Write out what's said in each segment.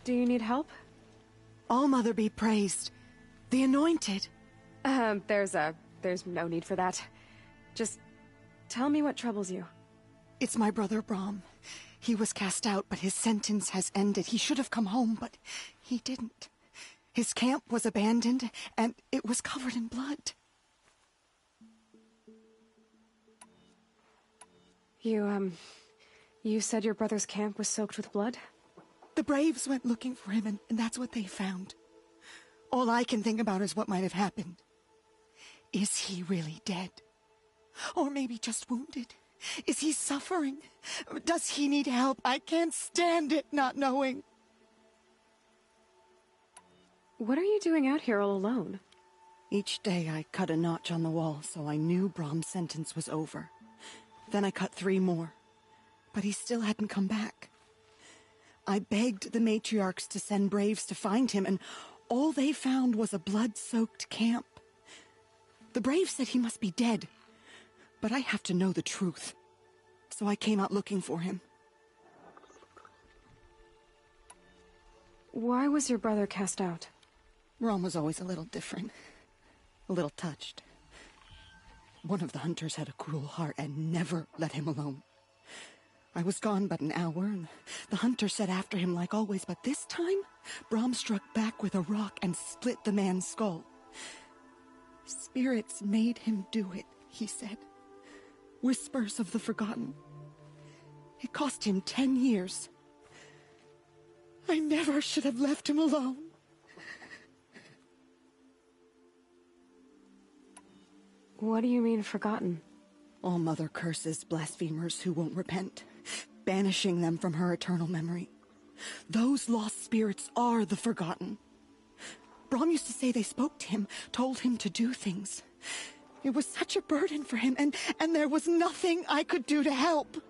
Do you need help? All-Mother be praised. The Anointed. There's no need for that. Just tell me what troubles you. It's my brother Brahm. He was cast out, but his sentence has ended. He should have come home, but he didn't. His camp was abandoned, and it was covered in blood. You said your brother's camp was soaked with blood? The Braves went looking for him, and that's what they found. All I can think about is what might have happened. Is he really dead? Or maybe just wounded? Is he suffering? Does he need help? I can't stand it not knowing. What are you doing out here all alone? Each day I cut a notch on the wall, so I knew Brahm's sentence was over. Then I cut 3 more, but he still hadn't come back. I begged the matriarchs to send braves to find him, and all they found was a blood-soaked camp. The braves said he must be dead, but I have to know the truth. So I came out looking for him. Why was your brother cast out? Rom was always a little different. A little touched. One of the hunters had a cruel heart and never let him alone. I was gone but an hour, and the hunter set after him like always, but this time, Brahm struck back with a rock and split the man's skull. Spirits made him do it, he said. Whispers of the forgotten. It cost him 10 years. I never should have left him alone. What do you mean, forgotten? All-Mother curses blasphemers who won't repent, banishing them from her eternal memory. Those lost spirits are the forgotten. Brahm used to say they spoke to him, told him to do things. It was such a burden for him, and there was nothing I could do to help.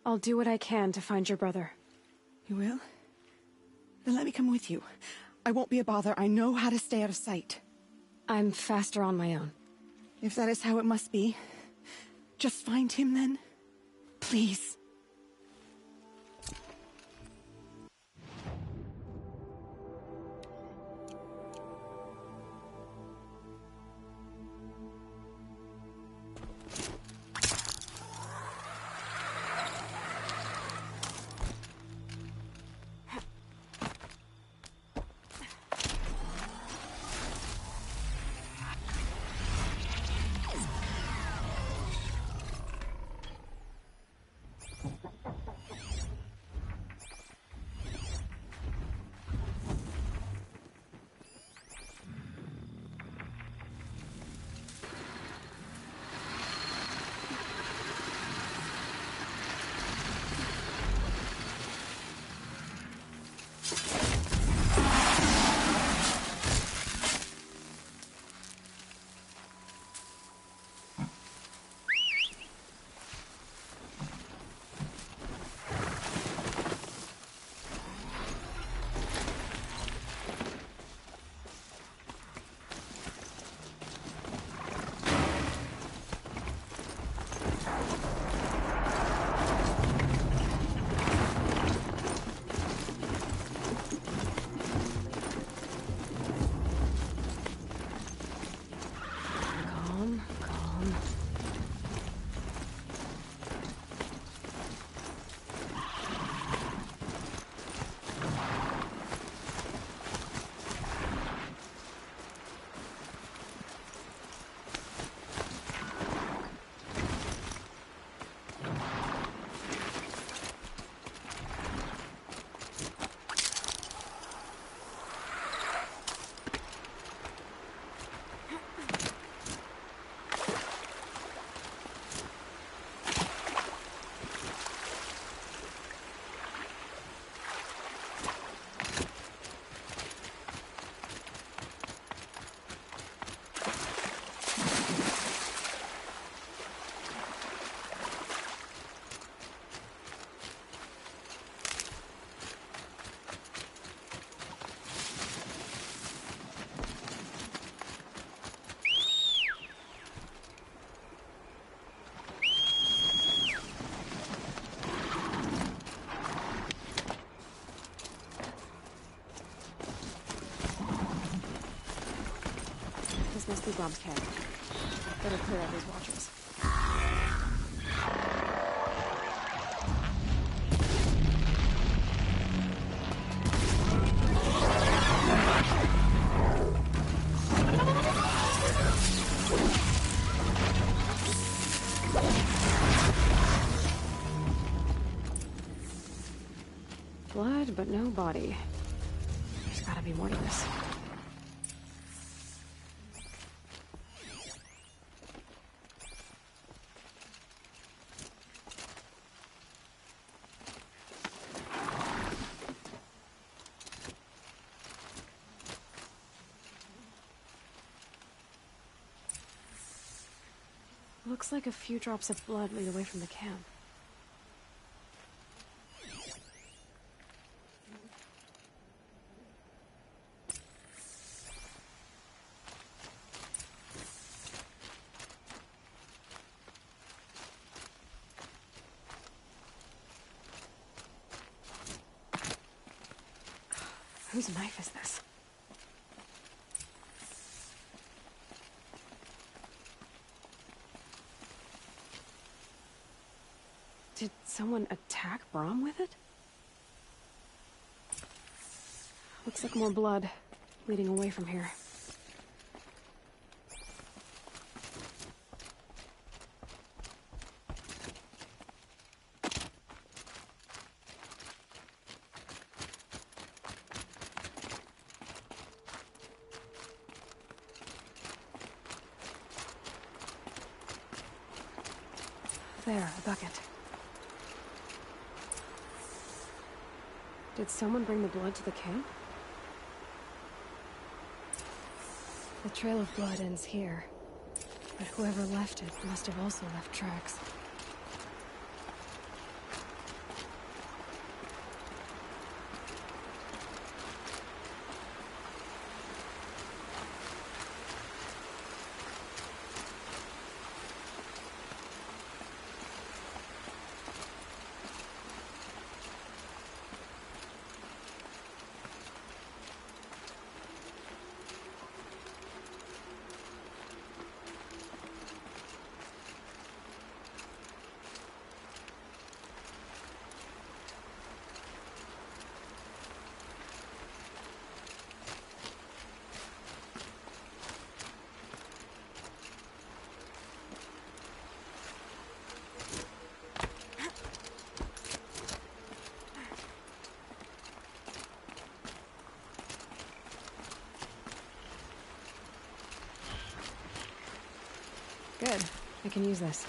I'll do what I can to find your brother. You will? Then let me come with you. I won't be a bother. I know how to stay out of sight. I'm faster on my own. If that is how it must be, just find him then. Please. to Brom's camp. Better clear out these watchers. Blood, but no body. There's gotta be more to this. Looks like a few drops of blood lead away from the camp. Whose knife is this? Did someone attack Brom with it? Looks like more blood leading away from here. There, a bucket. Did someone bring the blood to the camp? The trail of blood ends here, but whoever left it must have also left tracks. Good. I can use this.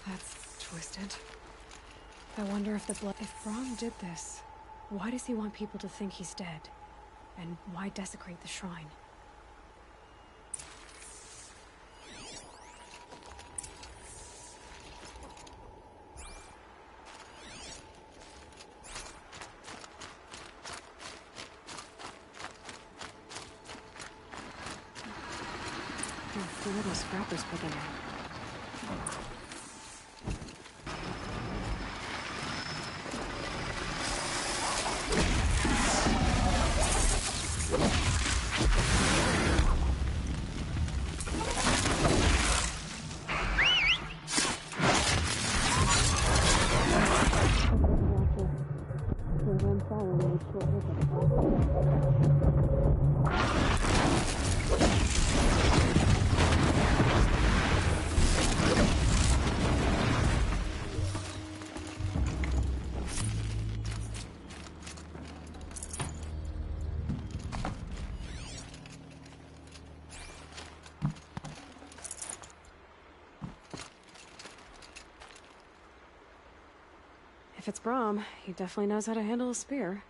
That's twisted. I wonder if the blood... If Brom did this, why does he want people to think he's dead? And why desecrate the shrine? The little scrappers put them in. If it's Brahm, he definitely knows how to handle a spear.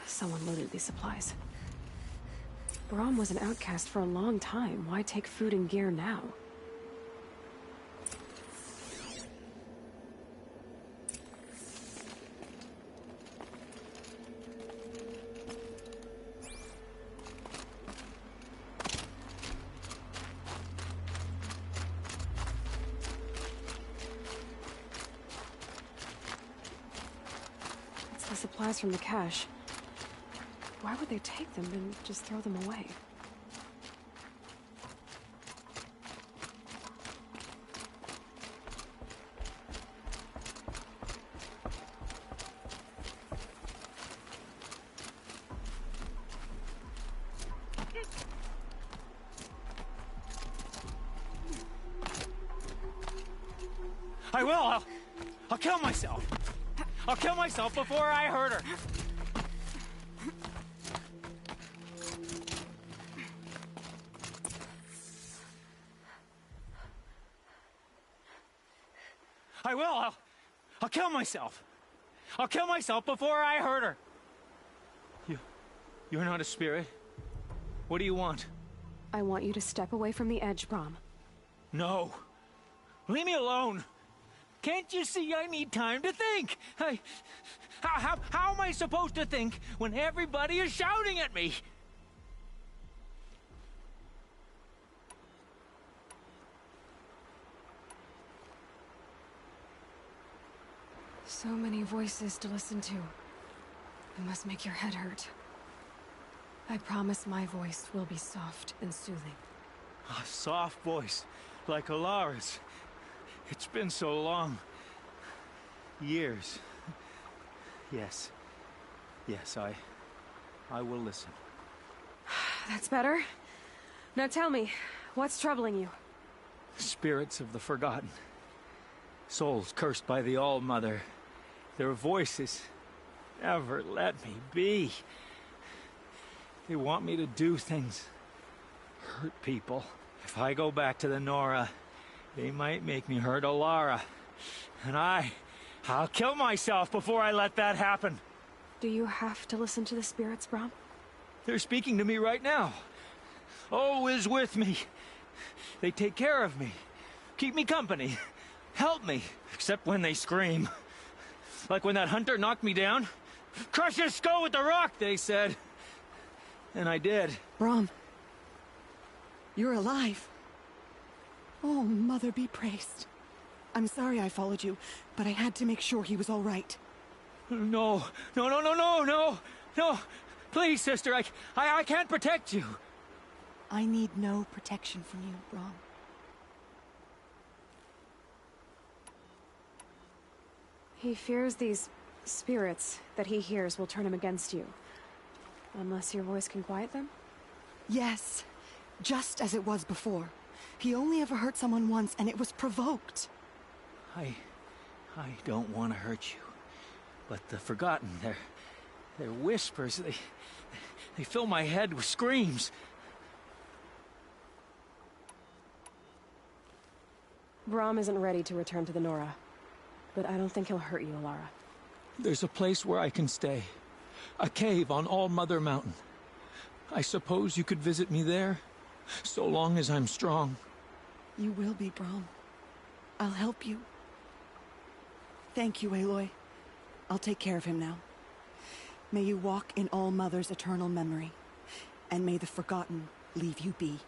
Someone loaded these supplies. Brahm was an outcast for a long time. Why take food and gear now? It's the supplies from the cache. Why would they take them and just throw them away? I will! I'll kill myself! I'll kill myself before I hurt her! I will! I'll kill myself! I'll kill myself before I hurt her! You're not a spirit. What do you want? I want you to step away from the edge, Brahm. No. Leave me alone! Can't you see I need time to think? How am I supposed to think when everybody is shouting at me? So many voices to listen to. It must make your head hurt. I promise my voice will be soft and soothing. A soft voice, like Alara's. It's been so long. Years. Yes. Yes, I will listen. That's better. Now tell me, what's troubling you? Spirits of the forgotten. Souls cursed by the All-Mother. Their voices never let me be. They want me to do things. Hurt people. If I go back to the Nora, they might make me hurt Alara. And I'll kill myself before I let that happen. Do you have to listen to the spirits, Brahm? They're speaking to me right now. Oh is with me. They take care of me. Keep me company. Help me. Except when they scream. Like when that hunter knocked me down. Crush his skull with the rock, they said. And I did. Brahm, you're alive. Oh, Mother be praised. I'm sorry I followed you, but I had to make sure he was all right. No. Please, sister, I can't protect you. I need no protection from you, Brahm. He fears these spirits that he hears will turn him against you. Unless your voice can quiet them? Yes, just as it was before. He only ever hurt someone once, and it was provoked. I don't want to hurt you. But the Forgotten, their whispers, they fill my head with screams. Brahm isn't ready to return to the Nora. But I don't think he'll hurt you, Alara. There's a place where I can stay. A cave on All-Mother Mountain. I suppose you could visit me there, so long as I'm strong. You will be, Brahm. I'll help you. Thank you, Aloy. I'll take care of him now. May you walk in All-Mother's eternal memory, and may the Forgotten leave you be.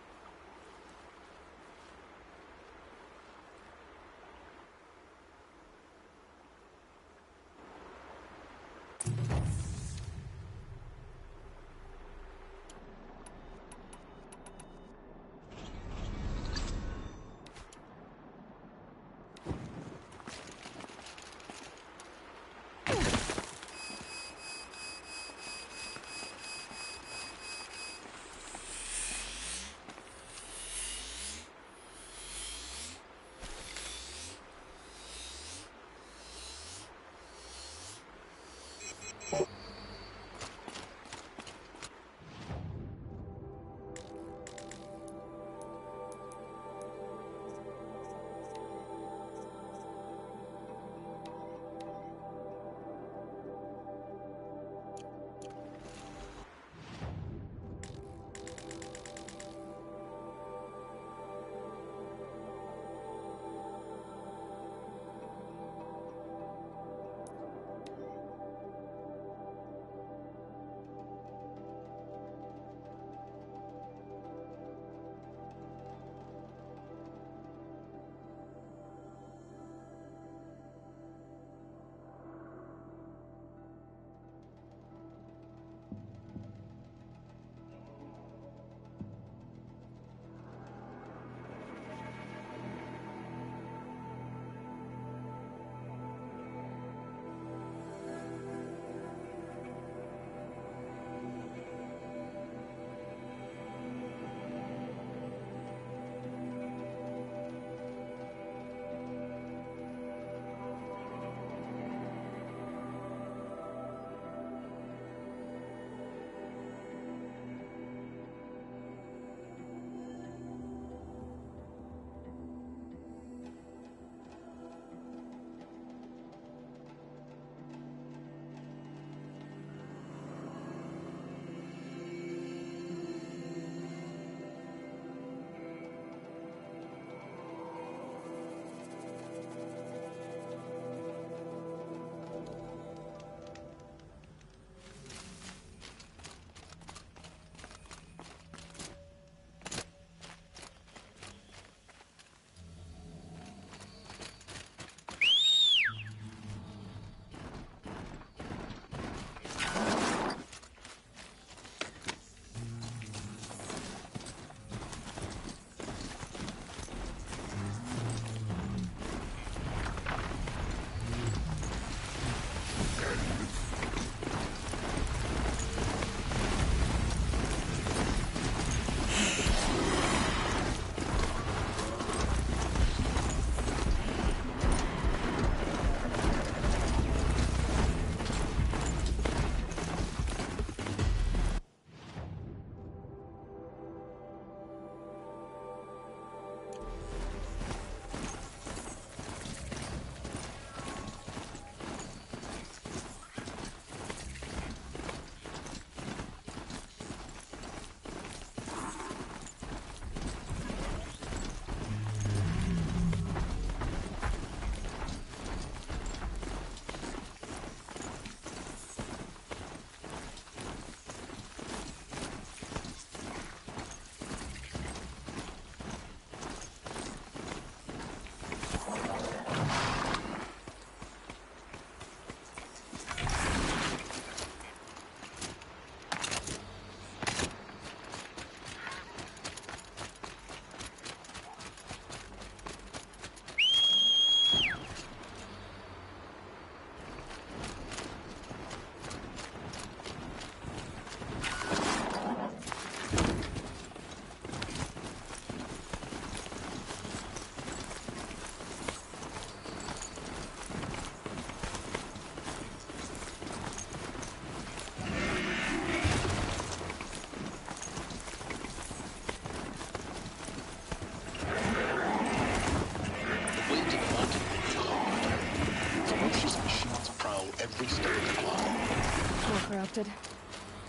corrupted?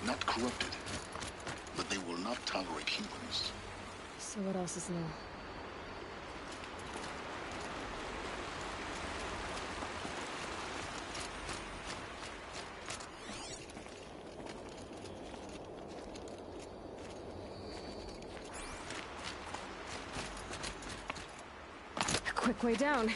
Not corrupted, but they will not tolerate humans. So what else is new? Quick way down.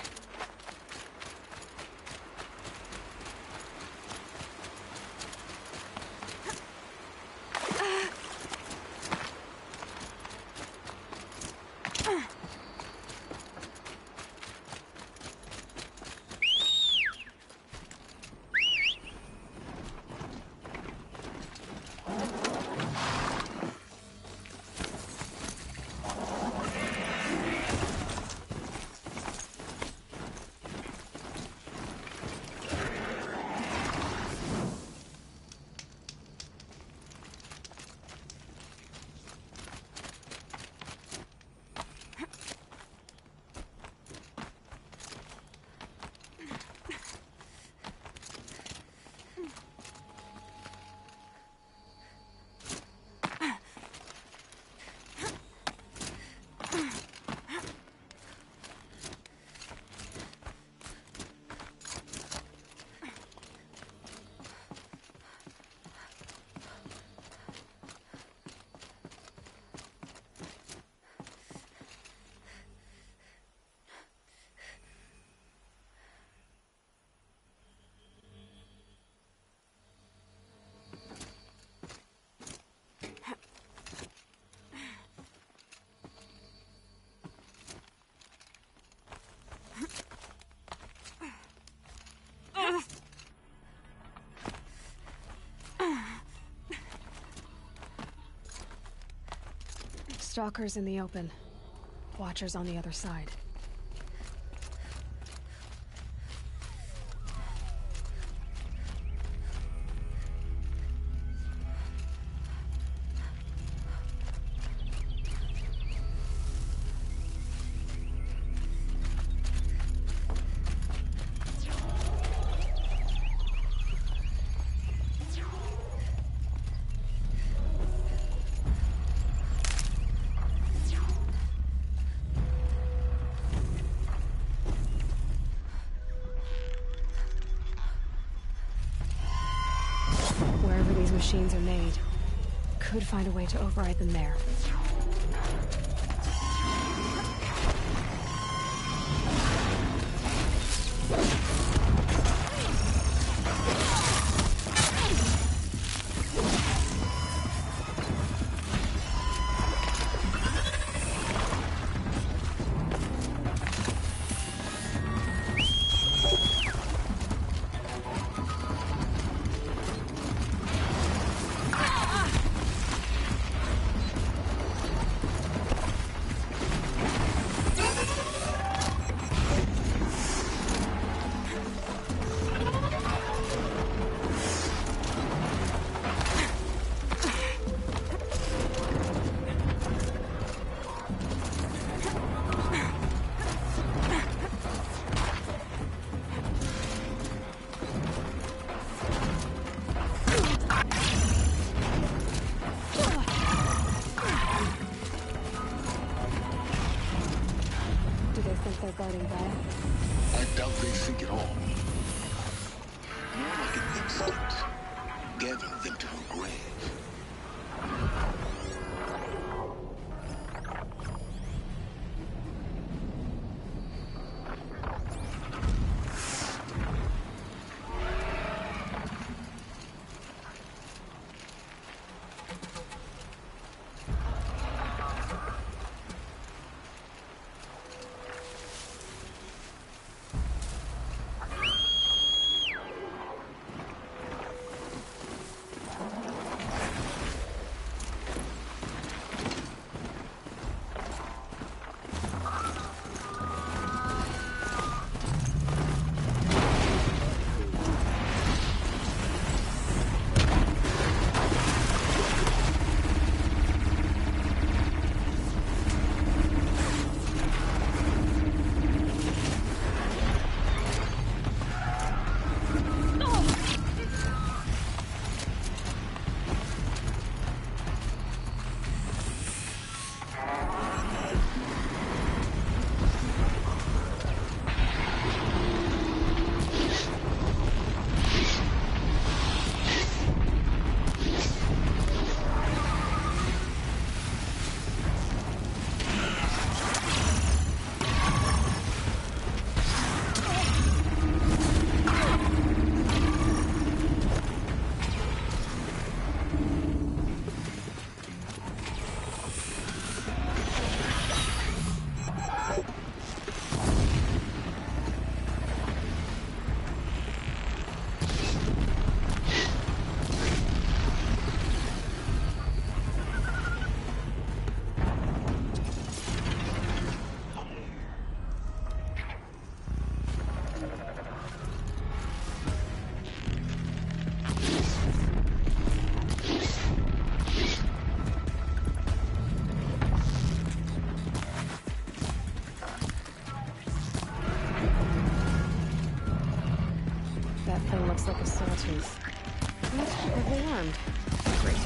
Stalkers in the open. Watchers on the other side. Wherever these machines are made, could find a way to override them there. They're guarding Gaia. I doubt they think at all. More like an instinct, gathering them to her grave. looks like a sawtooth. But heavily armed. Great.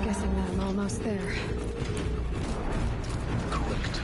Guessing that I'm almost there. Correct.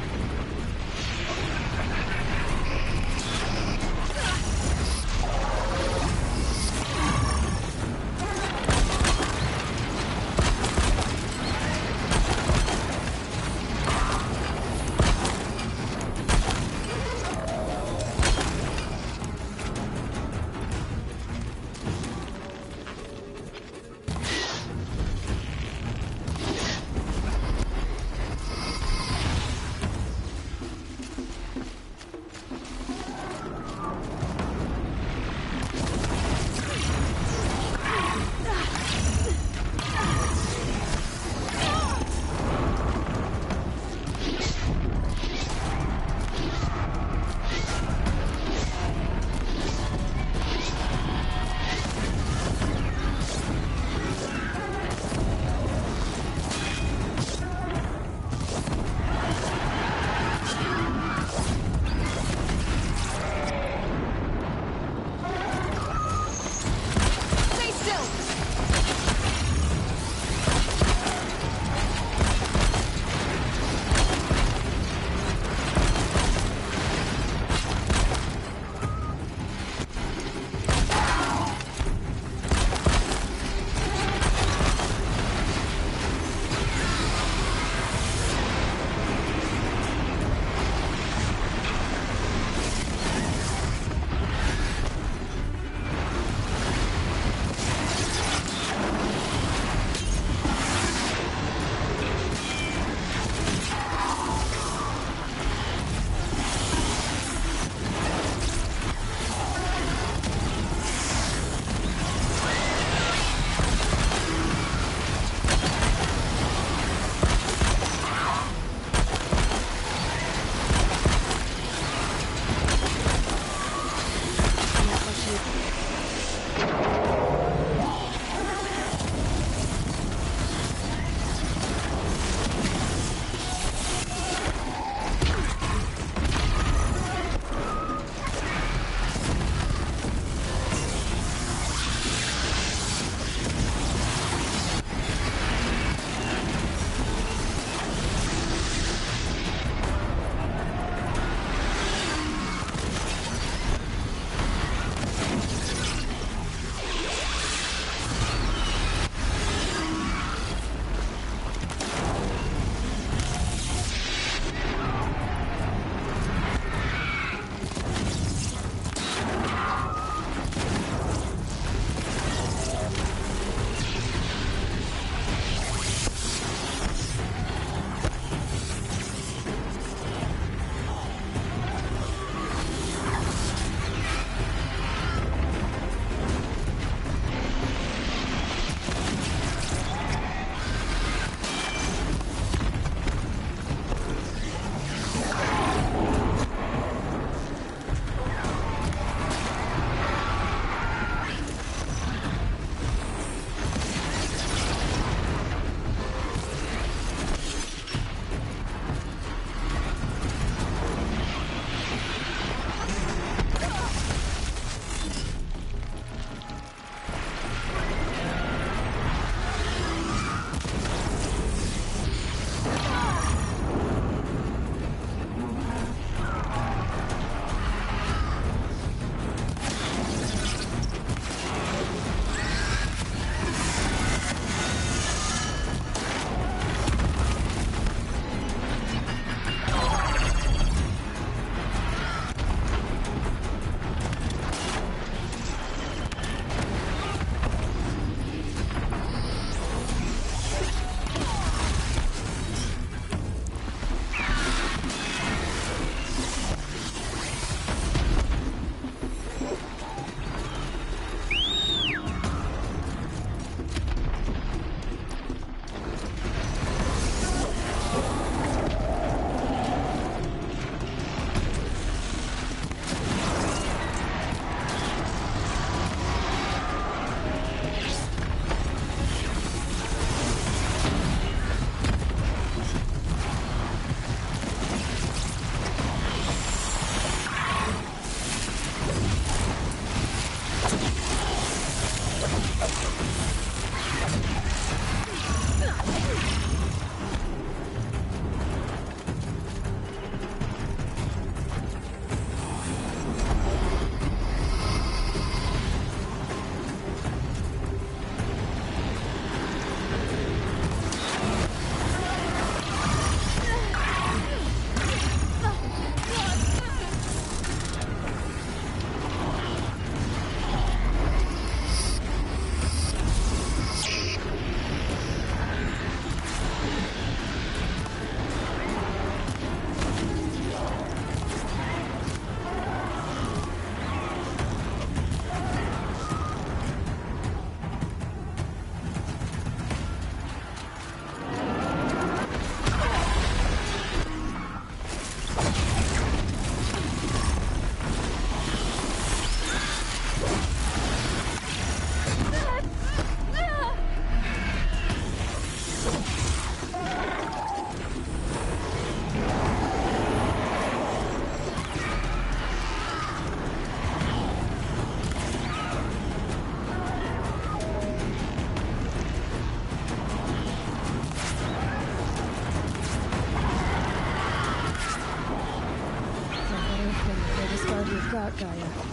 Gaia.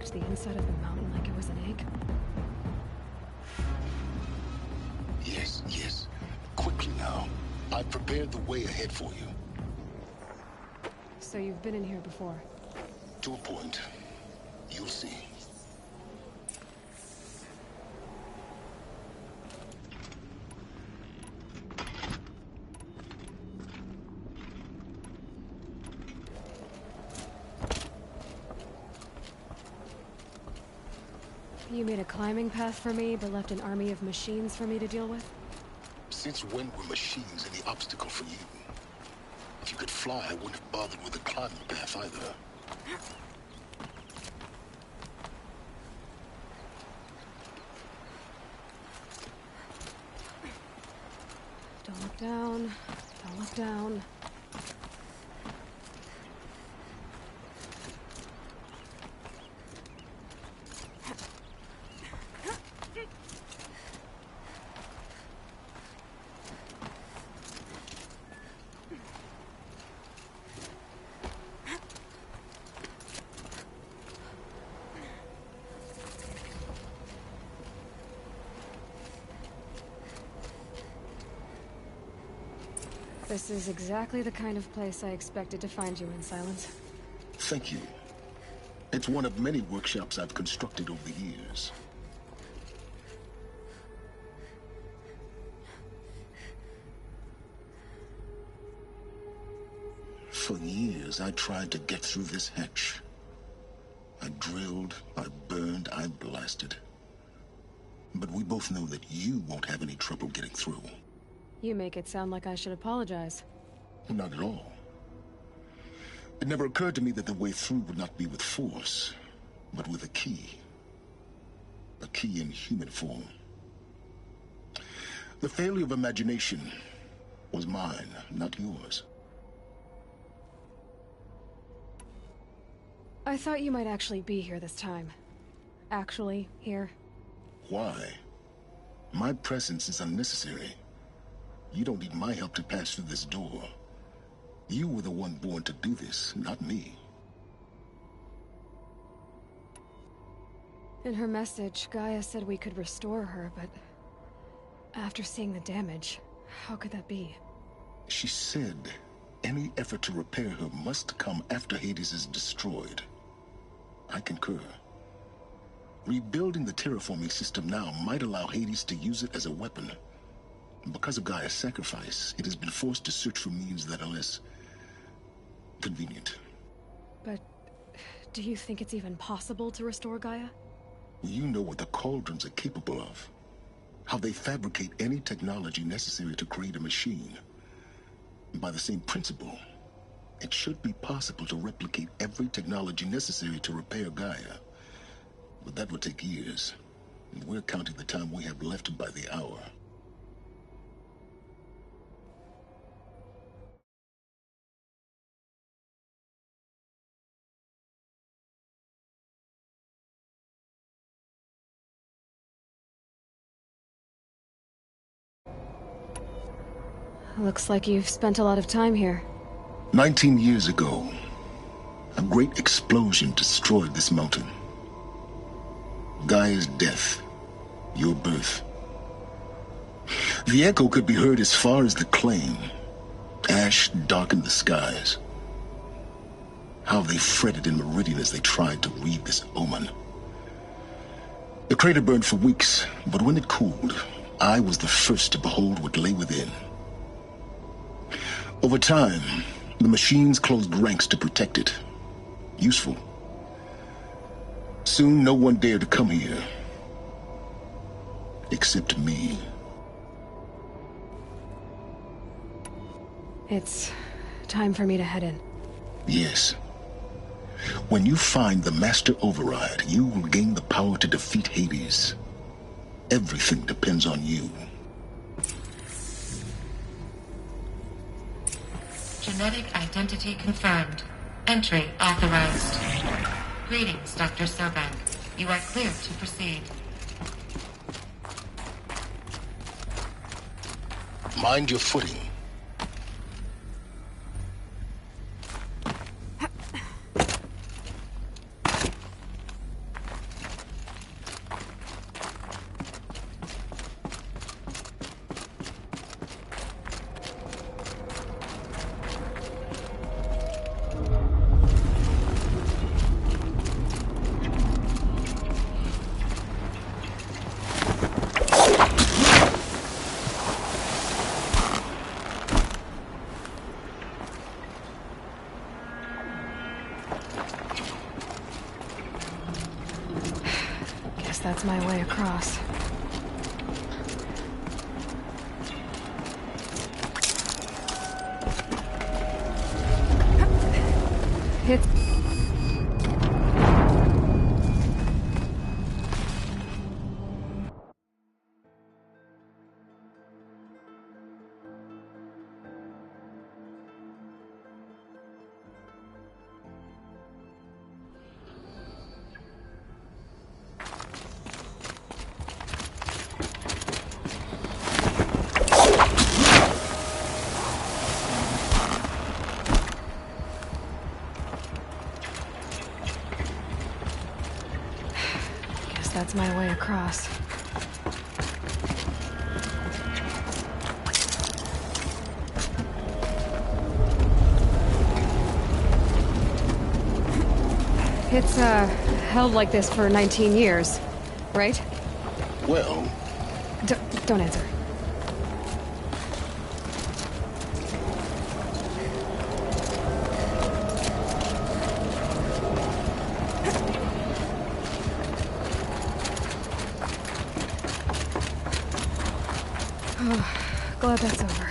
The inside of the mountain like it was an egg? Yes, yes. Quickly now. I've prepared the way ahead for you. So you've been in here before? To a point. You'll see. You made a climbing path for me, but left an army of machines for me to deal with? Since when were machines any obstacle for you? If you could fly, I wouldn't have bothered with the climbing path either. Don't look down. Don't look down. This is exactly the kind of place I expected to find you in, Silence. Thank you. It's one of many workshops I've constructed over the years. For years, I tried to get through this hatch. I drilled, I burned, I blasted. But we both know that you won't have any trouble getting through. You make it sound like I should apologize. Not at all. It never occurred to me that the way through would not be with force, but with a key. A key in human form. The failure of imagination was mine, not yours. I thought you might actually be here this time. Actually, here. Why? My presence is unnecessary. You don't need my help to pass through this door. You were the one born to do this, not me. In her message, Gaia said we could restore her, but after seeing the damage, how could that be? She said any effort to repair her must come after Hades is destroyed. I concur. Rebuilding the terraforming system now might allow Hades to use it as a weapon. Because of Gaia's sacrifice, it has been forced to search for means that are less convenient. But do you think it's even possible to restore Gaia? You know what the Cauldrons are capable of. How they fabricate any technology necessary to create a machine. By the same principle, it should be possible to replicate every technology necessary to repair Gaia. But that would take years. And we're counting the time we have left by the hour. Looks like you've spent a lot of time here. 19 years ago, a great explosion destroyed this mountain. Gaia's death Your birth. The echo could be heard as far as the claim. Ash darkened the skies. How they fretted in Meridian as they tried to read this omen. The crater burned for weeks, but when it cooled, I was the first to behold what lay within. Over time, the machines closed ranks to protect it. Useful. Soon, no one dared to come here. Except me. It's time for me to head in. Yes. When you find the Master Override, you will gain the power to defeat Hades. Everything depends on you. Genetic identity confirmed. Entry authorized. Greetings, Dr. Sobank. You are clear to proceed. Mind your footing. That's my way across. Hit. That's my way across. It's, held like this for 19 years, right? Well... Don't answer. Glad that's over.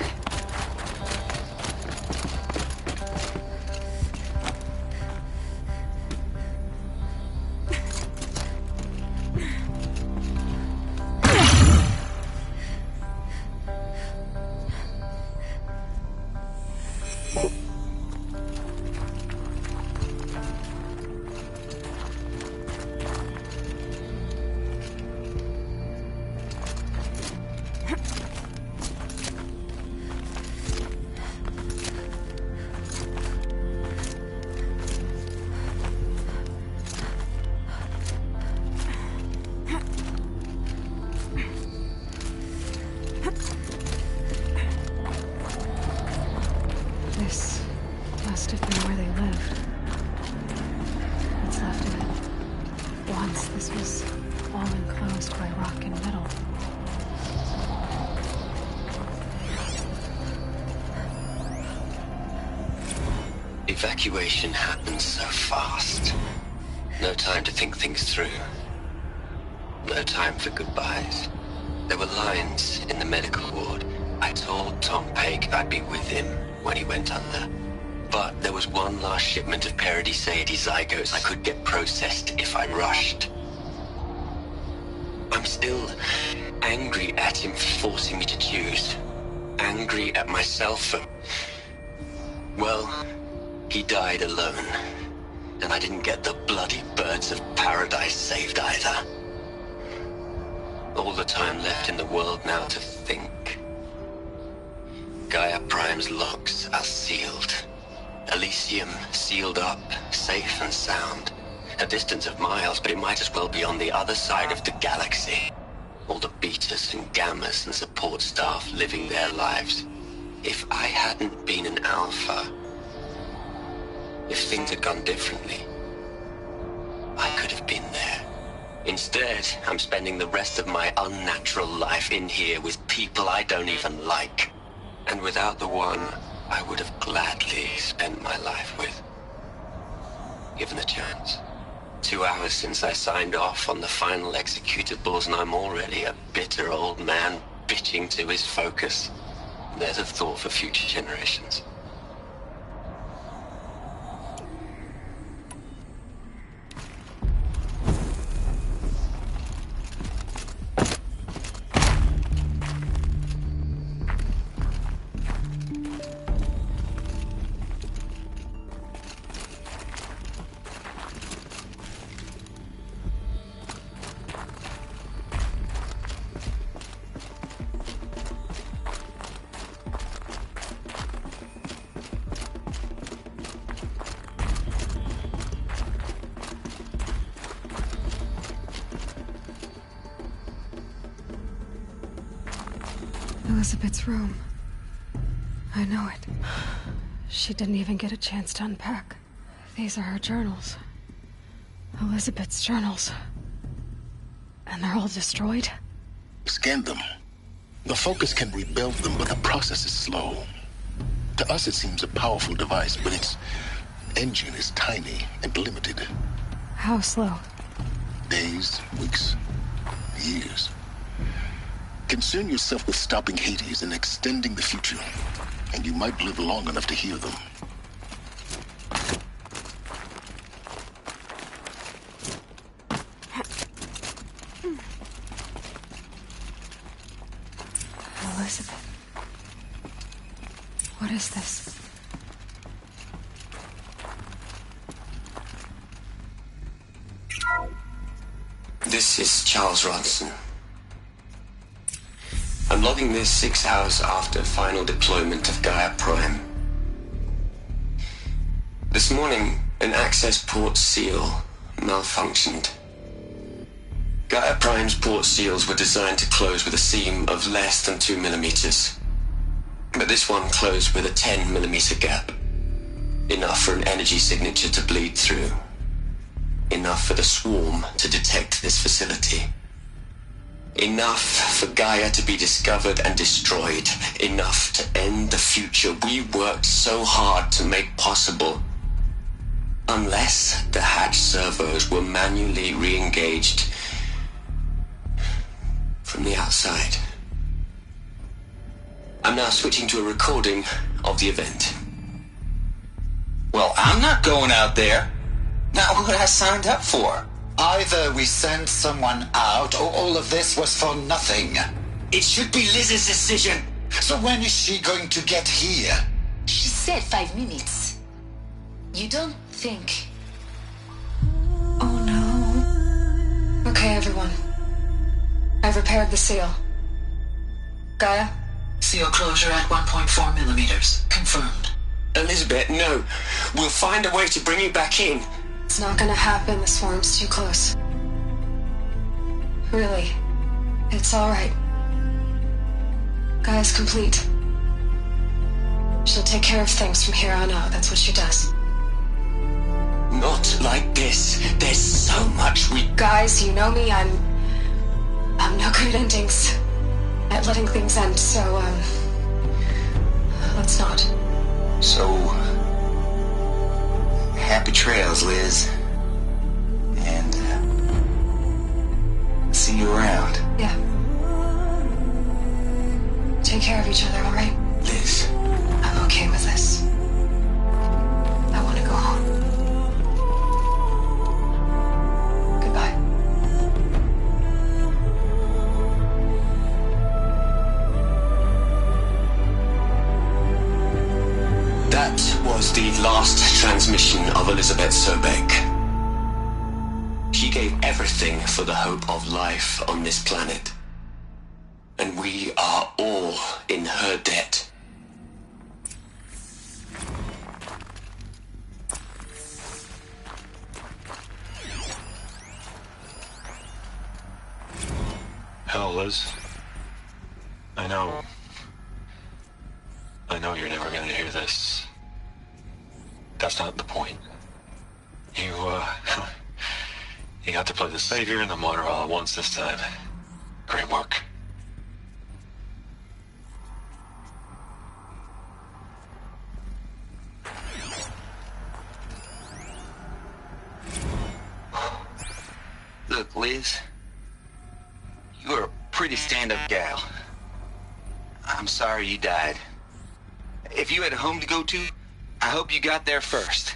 This must have been where they lived. What's left of it. Once this was all enclosed by rock and metal. Evacuation happened so fast. No time to think things through. No time for goodbyes. There were lines in the medical ward. I told Tom Paik I'd be with him when he went under. But there was one last shipment of Paradis-Sadie zygotes I could get processed if I rushed. I'm still angry at him for forcing me to choose. Angry at myself for... well, he died alone. And I didn't get the bloody birds of paradise saved either. All the time left in the world now to think. Gaia Prime's locks are sealed. Elysium sealed up, safe and sound. A distance of miles, but it might as well be on the other side of the galaxy. All the betas and gammas and support staff living their lives. If I hadn't been an alpha, if things had gone differently, I could have been there. Instead, I'm spending the rest of my unnatural life in here with people I don't even like. And without the one I would have gladly spent my life with. Given a chance. 2 hours since I signed off on the final executables, and I'm already a bitter old man bitching to his focus. There's a thought for future generations. Elizabeth's room. I know it. She didn't even get a chance to unpack. These are her journals. Elizabeth's journals. And they're all destroyed? Scan them. The Focus can rebuild them, but the process is slow. To us, it seems a powerful device, but its engine is tiny and limited. How slow? Days, weeks, years. Concern yourself with stopping Hades and extending the future, and you might live long enough to hear them. Elizabeth. What is this? This is Charles Ronson. I'm logging this 6 hours after final deployment of Gaia Prime. This morning, an access port seal malfunctioned. Gaia Prime's port seals were designed to close with a seam of less than 2 millimeters. But this one closed with a 10 millimeter gap. Enough for an energy signature to bleed through. Enough for the swarm to detect this facility. Enough for Gaia to be discovered and destroyed. Enough to end the future we worked so hard to make possible. Unless the hatch servos were manually re-engaged from the outside. I'm now switching to a recording of the event. Well, I'm not going out there. Not what I signed up for. Either we send someone out, or all of this was for nothing. It should be Liz's decision. So when is she going to get here? She said 5 minutes. You don't think... Oh no. Okay, everyone. I've repaired the seal. Gaia? Seal closure at 1.4 millimeters. Confirmed. Elizabeth, no. We'll find a way to bring you back in. It's not gonna happen. The swarm's too close. Really. It's alright. Gaia's complete. She'll take care of things from here on out. That's what she does. Not like this. There's so much we... Guys, you know me. I'm no good at endings. At letting things end, so, let's not. So... happy trails, Liz. And, see you around. Yeah. Take care of each other, alright? Liz. I'm okay with this. I want to go home. Goodbye. That was the last transmission of Elizabeth Sobek. She gave everything for the hope of life on this planet. And we are all in her debt. Hell know, Liz. I know you're never gonna hear this. That's not the point. You got to play the savior and the martyr all at once this time. Great work. Look, Liz, you're a pretty stand-up gal. I'm sorry you died. If you had a home to go to, I hope you got there first.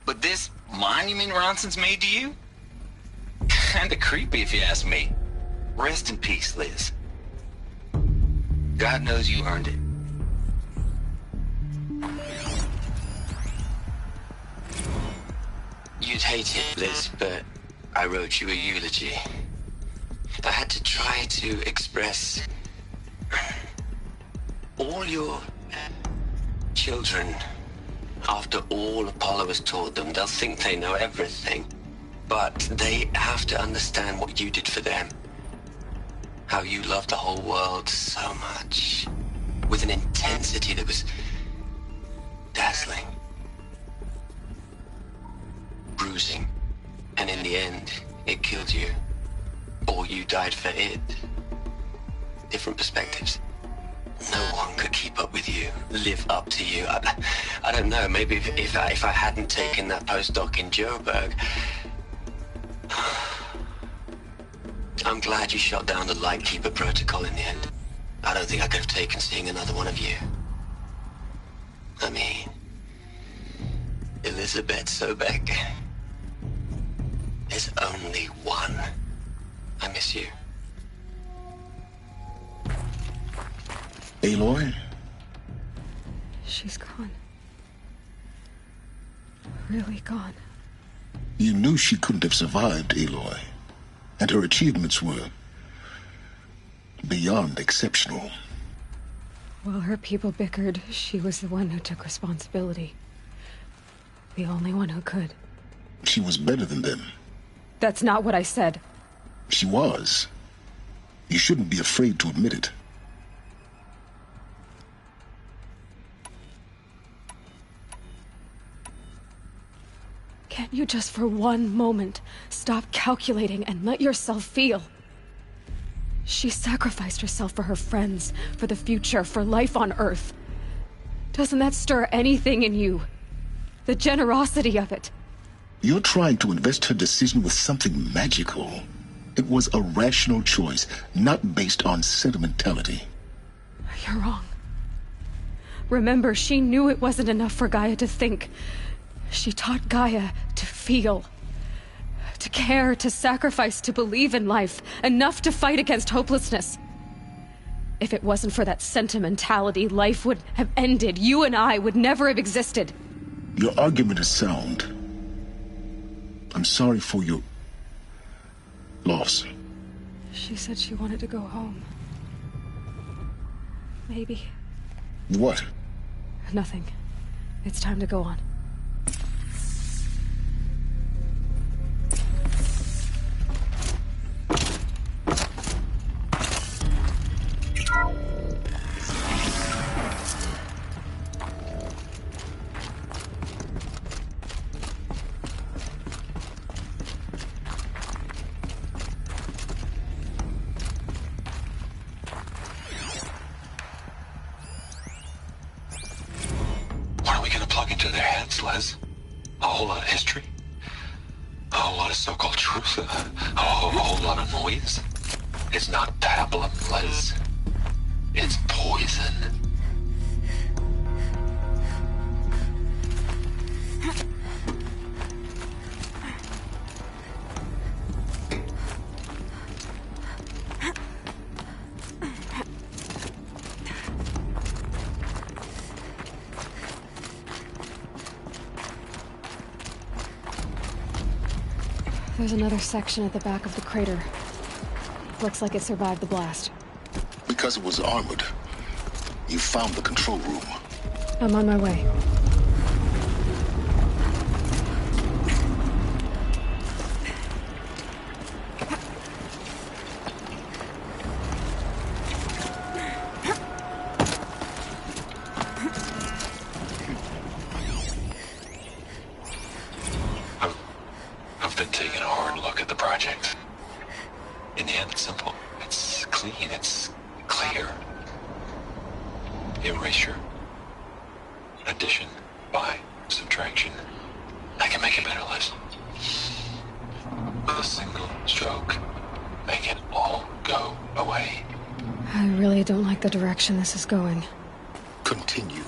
But this monument Ronson's made to you? Kinda creepy if you ask me. Rest in peace, Liz. God knows you earned it. You'd hate it, Liz, but I wrote you a eulogy. I had to try to express all your children. After all Apollo has taught them, they'll think they know everything. But they have to understand what you did for them. How you loved the whole world so much. With an intensity that was dazzling. Bruising. And in the end, it killed you. Or you died for it. Different perspectives. No one could keep up with you, live up to you. I don't know, maybe if I hadn't taken that postdoc in Joburg. I'm glad you shot down the Lightkeeper protocol in the end. I don't think I could have taken seeing another one of you. I mean, Elizabeth Sobek. There's only one. I miss you. Aloy? She's gone. Really gone. You knew she couldn't have survived, Aloy. And her achievements were beyond exceptional. While her people bickered, she was the one who took responsibility. The only one who could. She was better than them. That's not what I said. She was. You shouldn't be afraid to admit it. Can't you just for one moment stop calculating and let yourself feel? She sacrificed herself for her friends, for the future, for life on Earth. Doesn't that stir anything in you? The generosity of it. You're trying to invest her decision with something magical. It was a rational choice, not based on sentimentality. You're wrong. Remember, she knew it wasn't enough for Gaia to think. She taught Gaia to feel. To care, to sacrifice, to believe in life. Enough to fight against hopelessness. If it wasn't for that sentimentality, life would have ended. You and I would never have existed. Your argument is sound. I'm sorry for your loss. She said she wanted to go home. Maybe. What? Nothing. It's time to go on. Les. A whole lot of history. A whole lot of so-called truth. A whole lot of noise. It's not pablum, Les. It's poison. There's another section at the back of the crater. Looks like it survived the blast. Because it was armored. You found the control room. I'm on my way. project. In the end, it's simple. It's clean. It's clear. Erasure. Addition. By. Subtraction. I can make a better list. With a single stroke. Make it all go away. I really don't like the direction this is going. Continue.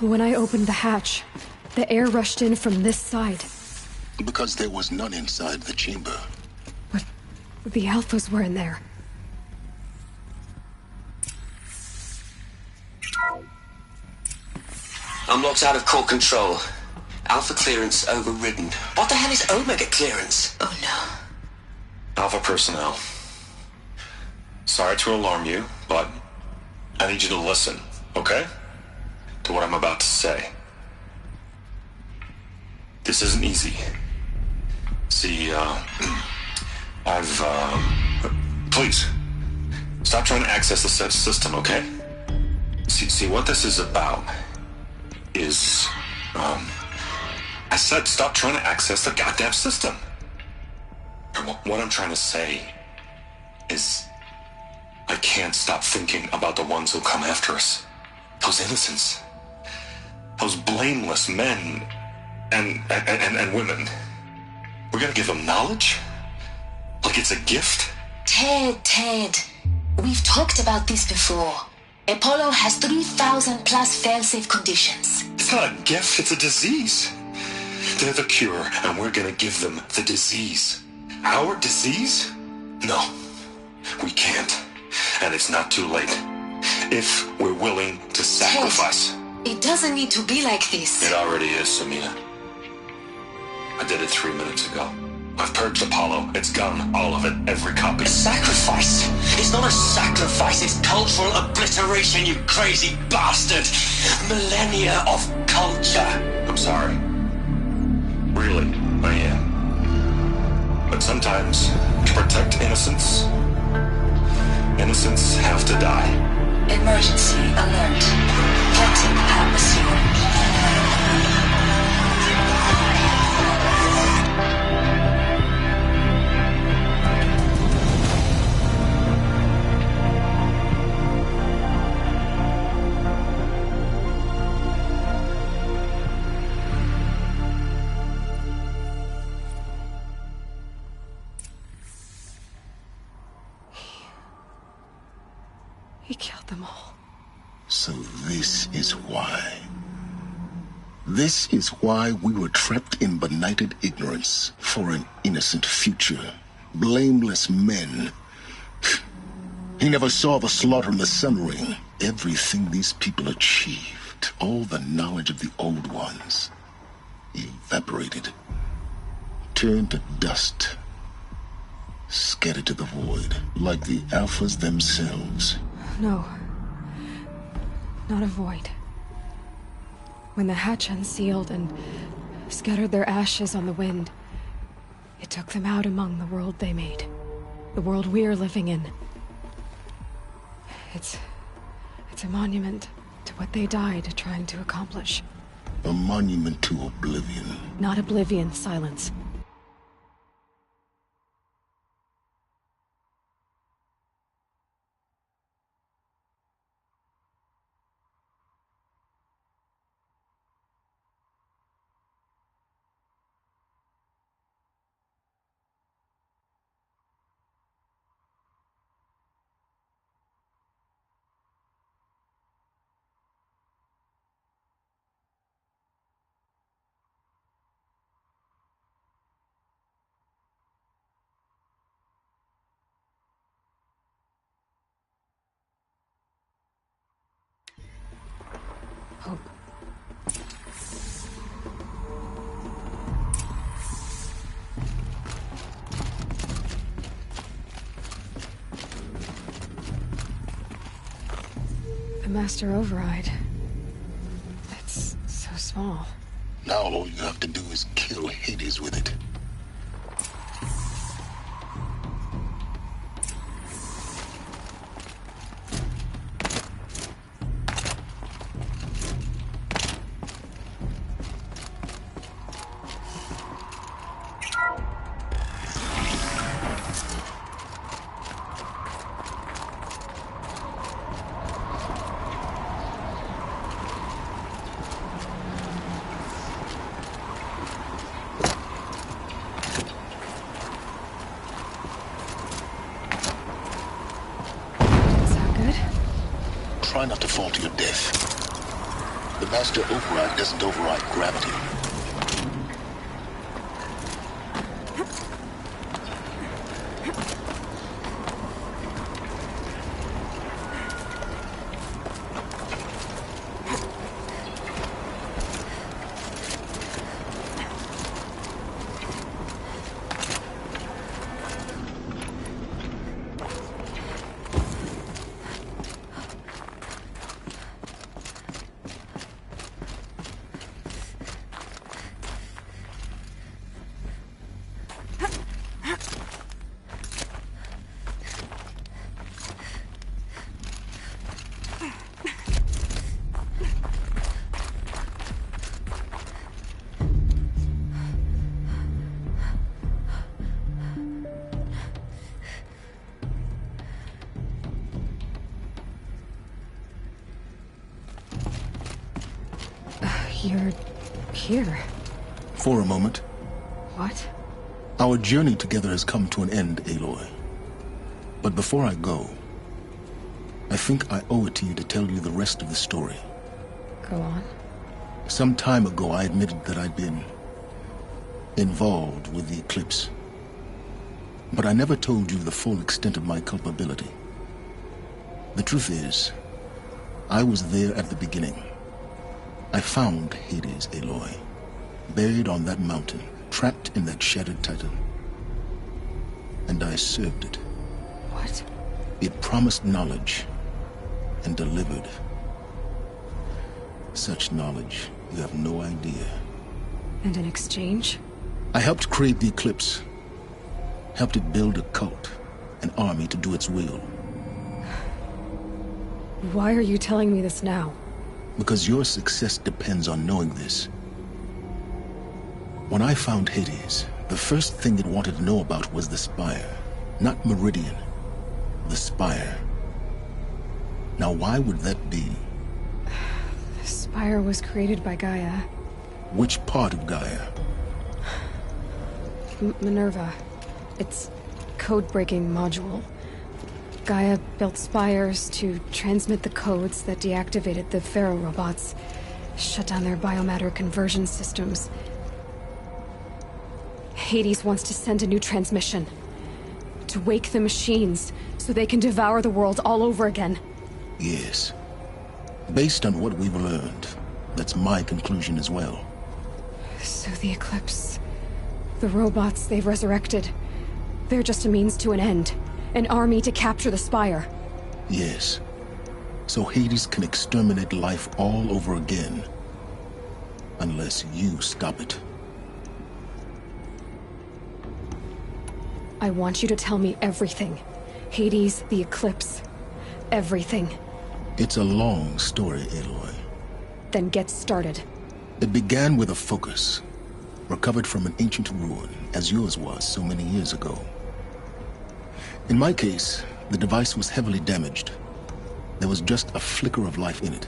When I opened the hatch, the air rushed in from this side. Because there was none inside the chamber. But the Alphas were in there. I'm locked out of core control. Alpha clearance overridden. What the hell is Omega clearance? Oh no. Alpha personnel. Sorry to alarm you, but I need you to listen, okay? To what I'm about to say. This isn't easy. See, please, stop trying to access the system, okay? See, what this is about is, I said stop trying to access the goddamn system. And what I'm trying to say is, I can't stop thinking about the ones who come after us. Those innocents. Those blameless men and women. We're gonna give them knowledge? Like it's a gift? Ted. We've talked about this before. Apollo has 3,000 plus fail-safe conditions. It's not a gift, it's a disease. They're the cure, and we're gonna give them the disease. Our disease? No, we can't. And it's not too late. If we're willing to sacrifice. Ted, it doesn't need to be like this. It already is, Samina. I did it 3 minutes ago. I've purged Apollo. It's gone. All of it. Every copy. A sacrifice? It's not a sacrifice. It's cultural obliteration, you crazy bastard. Millennia of culture. I'm sorry. Really, I am. But sometimes, to protect innocence have to die. Emergency alert. Detecting atmosphere. He killed them all. So this is why. This is why we were trapped in benighted ignorance for an innocent future. Blameless men. He never saw the slaughter in the Sun Ring. Everything these people achieved, all the knowledge of the old ones, evaporated, turned to dust, scattered to the void, like the Alphas themselves. No. Not a void. When the hatch unsealed and scattered their ashes on the wind, it took them out among the world they made. The world we're living in. It's a monument to what they died trying to accomplish. A monument to oblivion. Not oblivion, silence. Hope. The Master Override. It's so small. Now all you have to do is kill Hades with it. Try not to fall to your death. The Master Override doesn't override gravity. You're here. For a moment. What? Our journey together has come to an end, Aloy. But before I go, I think I owe it to you to tell you the rest of the story. Go on. Some time ago, I admitted that I'd been involved with the eclipse. But I never told you the full extent of my culpability. The truth is, I was there at the beginning. I found Hades, Aloy, buried on that mountain, trapped in that shattered titan. And I served it. What? It promised knowledge and delivered. Such knowledge, you have no idea. And in exchange? I helped create the eclipse. Helped it build a cult, an army to do its will. Why are you telling me this now? Because your success depends on knowing this. When I found Hades, the first thing it wanted to know about was the Spire. Not Meridian. The Spire. Now why would that be? The Spire was created by Gaia. Which part of Gaia? Minerva. It's code-breaking module. Gaia built spires to transmit the codes that deactivated the Pharaoh robots, shut down their biomatter conversion systems. Hades wants to send a new transmission. To wake the machines, so they can devour the world all over again. Yes. Based on what we've learned, that's my conclusion as well. So the Eclipse... the robots they've resurrected... they're just a means to an end. An army to capture the Spire. Yes. So Hades can exterminate life all over again. Unless you stop it. I want you to tell me everything. Hades, the Eclipse. Everything. It's a long story, Aloy. Then get started. It began with a focus. Recovered from an ancient ruin, as yours was so many years ago. In my case, the device was heavily damaged. There was just a flicker of life in it.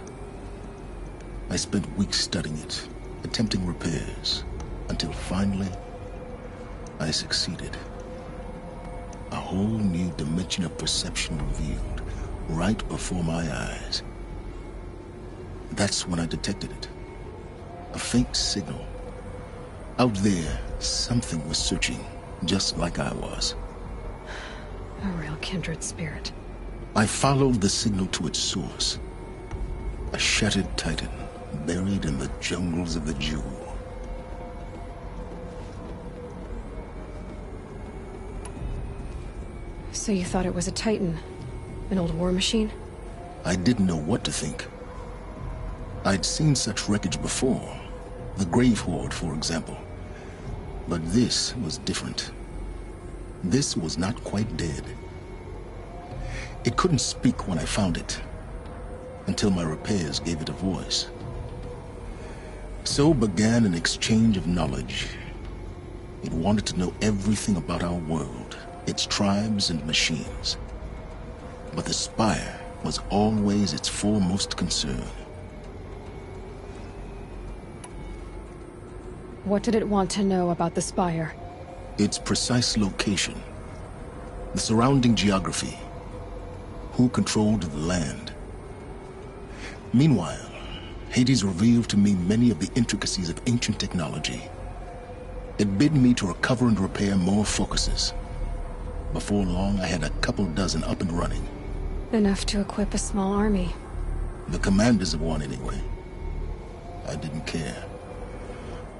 I spent weeks studying it, attempting repairs, until finally, I succeeded. A whole new dimension of perception revealed, right before my eyes. That's when I detected it. A faint signal. Out there, something was searching, just like I was. A real kindred spirit. I followed the signal to its source. A shattered titan, buried in the jungles of the Jewel. So you thought it was a titan? An old war machine? I didn't know what to think. I'd seen such wreckage before. The Grave Horde, for example. But this was different. This was not quite dead. It couldn't speak when I found it, until my repairs gave it a voice. So began an exchange of knowledge. It wanted to know everything about our world, its tribes and machines. But the Spire was always its foremost concern. What did it want to know about the Spire? Its precise location, the surrounding geography, who controlled the land. Meanwhile, Hades revealed to me many of the intricacies of ancient technology. It bid me to recover and repair more focuses. Before long, I had a couple dozen up and running. Enough to equip a small army. The commanders of one, anyway. I didn't care.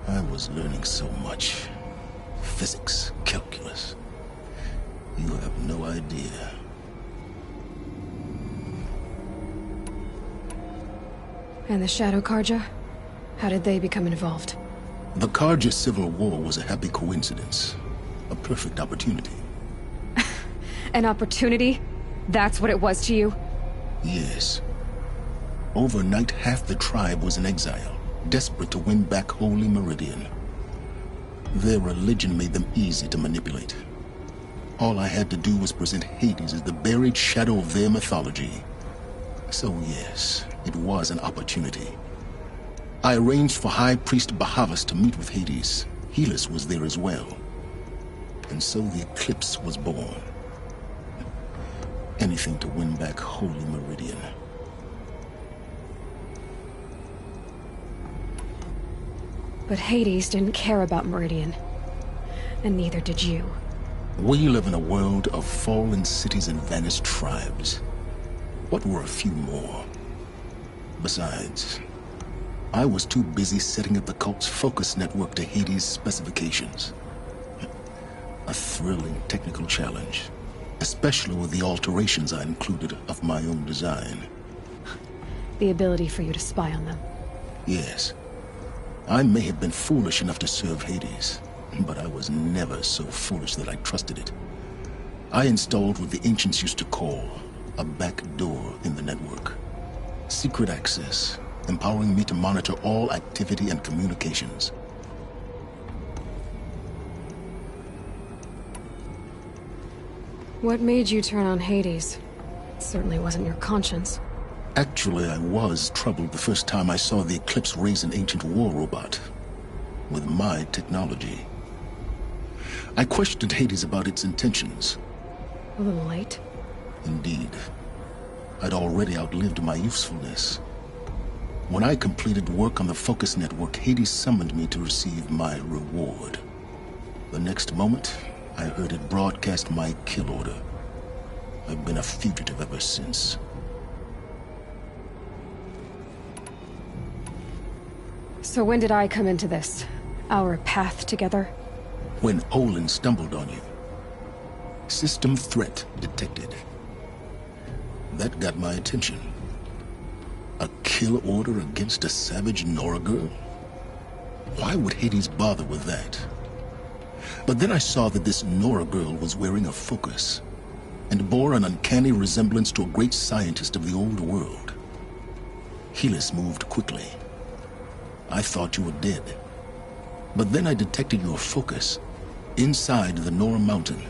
I was learning so much. Physics, calculus. You have no idea. And the Shadow Karja? How did they become involved? The Karja civil war was a happy coincidence. A perfect opportunity. An opportunity? That's what it was to you? Yes. Overnight, half the tribe was in exile, desperate to win back Holy Meridian. Their religion made them easy to manipulate. All I had to do was present Hades as the buried shadow of their mythology. So yes, it was an opportunity. I arranged for High Priest Bahavas to meet with Hades. Helis was there as well. And so the Eclipse was born. Anything to win back Holy Meridian. But Hades didn't care about Meridian. And neither did you. We live in a world of fallen cities and vanished tribes. What were a few more? Besides, I was too busy setting up the cult's focus network to Hades' specifications. A thrilling technical challenge, especially with the alterations I included of my own design. The ability for you to spy on them. Yes. I may have been foolish enough to serve Hades, but I was never so foolish that I trusted it. I installed what the ancients used to call A back door in the network. Secret access, empowering me to monitor all activity and communications. What made you turn on Hades? It certainly wasn't your conscience. Actually, I was troubled the first time I saw the Eclipse raise an ancient war robot. With my technology. I questioned Hades about its intentions. A little late. Indeed. I'd already outlived my usefulness. When I completed work on the Focus Network, Hades summoned me to receive my reward. The next moment, I heard it broadcast my kill order. I've been a fugitive ever since. So when did I come into this? Our path together? When Olin stumbled on you. System threat detected. That got my attention. A kill order against a savage Nora girl? Why would Hades bother with that? But then I saw that this Nora girl was wearing a focus, and bore an uncanny resemblance to a great scientist of the old world. Helis moved quickly. I thought you were dead. But then I detected your focus inside the Nora mountain.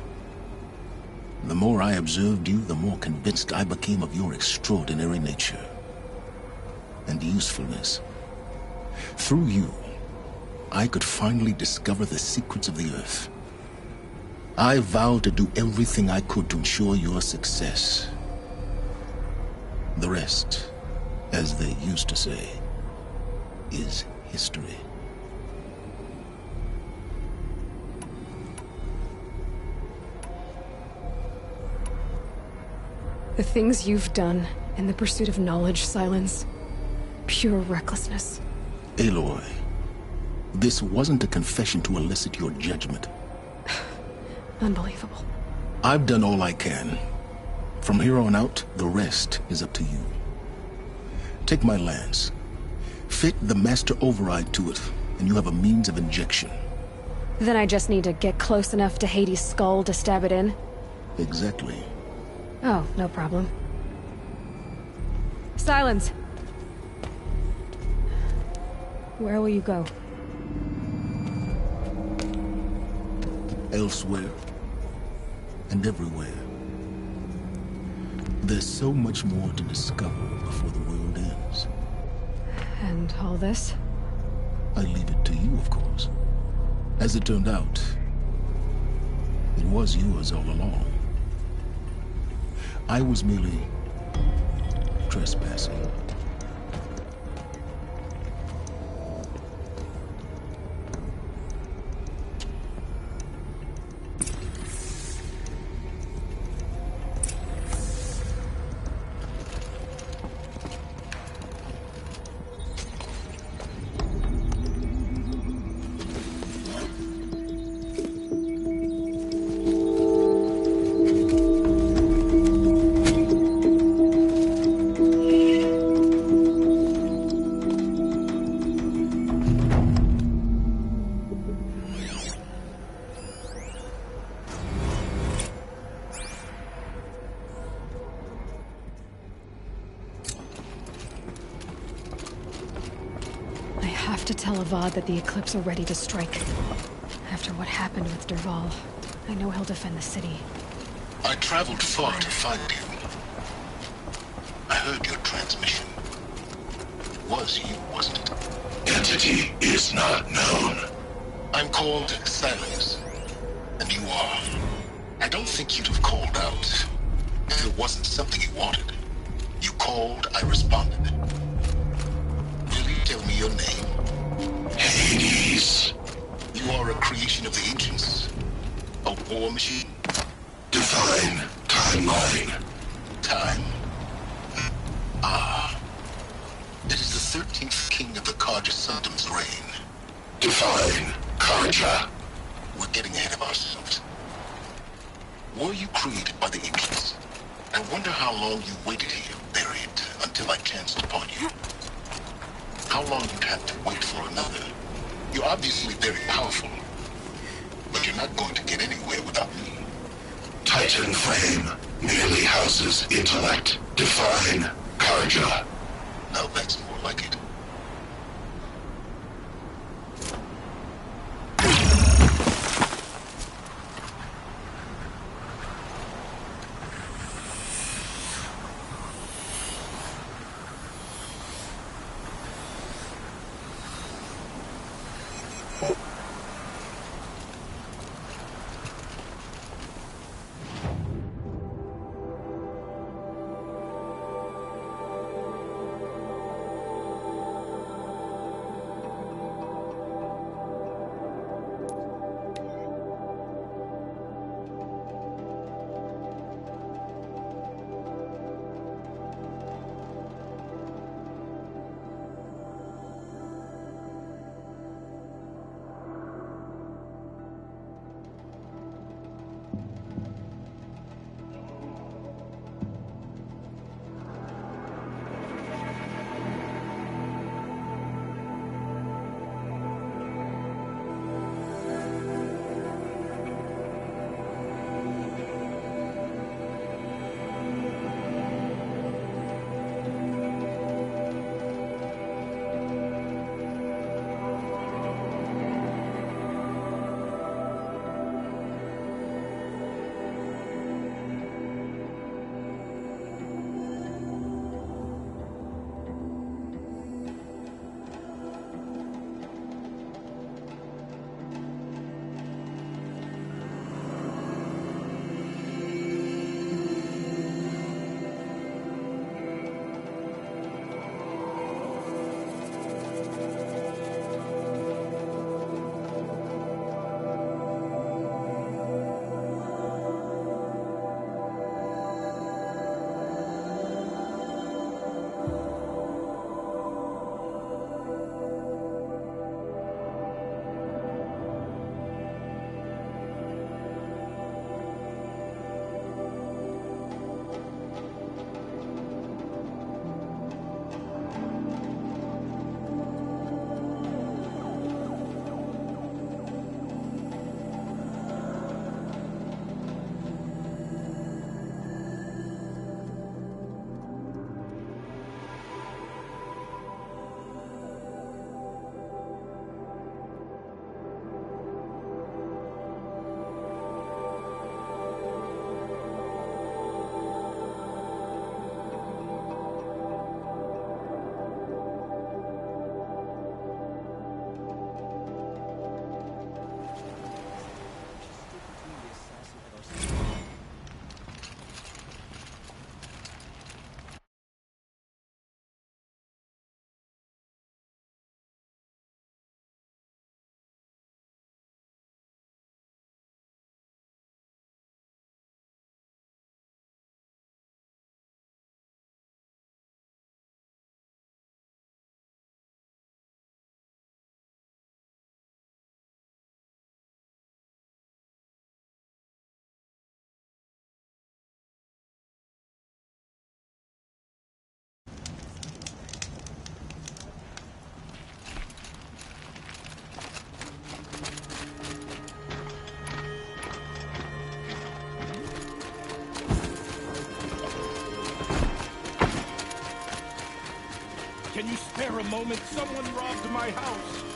The more I observed you, the more convinced I became of your extraordinary nature and usefulness. Through you, I could finally discover the secrets of the Earth. I vowed to do everything I could to ensure your success. The rest, as they used to say, is history. The things you've done in the pursuit of knowledge, Silence. Pure recklessness. Aloy, this wasn't a confession to elicit your judgment. Unbelievable. I've done all I can. From here on out, the rest is up to you. Take my lance. Fit the master override to it, and you have a means of injection. Then I just need to get close enough to Hades' skull to stab it in? Exactly. Oh, no problem. Silence! Where will you go? Elsewhere. And everywhere. There's so much more to discover before the world ends. And all this? I leave it to you, of course. As it turned out, it was yours all along. I was merely trespassing. That the Eclipse are ready to strike. After what happened with Dervahl, I know he'll defend the city. I traveled far to find you. I heard your transmission. It was you, wasn't it? Entity is not known. I'm called Silence, and you are. I don't think you'd have called out if it wasn't something you wanted. You called, I responded. Will you tell me your name? Hades. You are a creation of the ancients? A war machine? Divine timeline. Time? Ah. It is the 13th king of the Karja Sundam's reign. Divine Karja. We're getting ahead of ourselves. Were you created by the ancients? I wonder how long you waited here, buried, until I chanced upon you. How long you'd have to wait for another. You're obviously very powerful, but you're not going to get anywhere without me. Titan flame. merely houses intellect. Define Karja. Now that's more like it. Can you spare a moment? Someone robbed my house.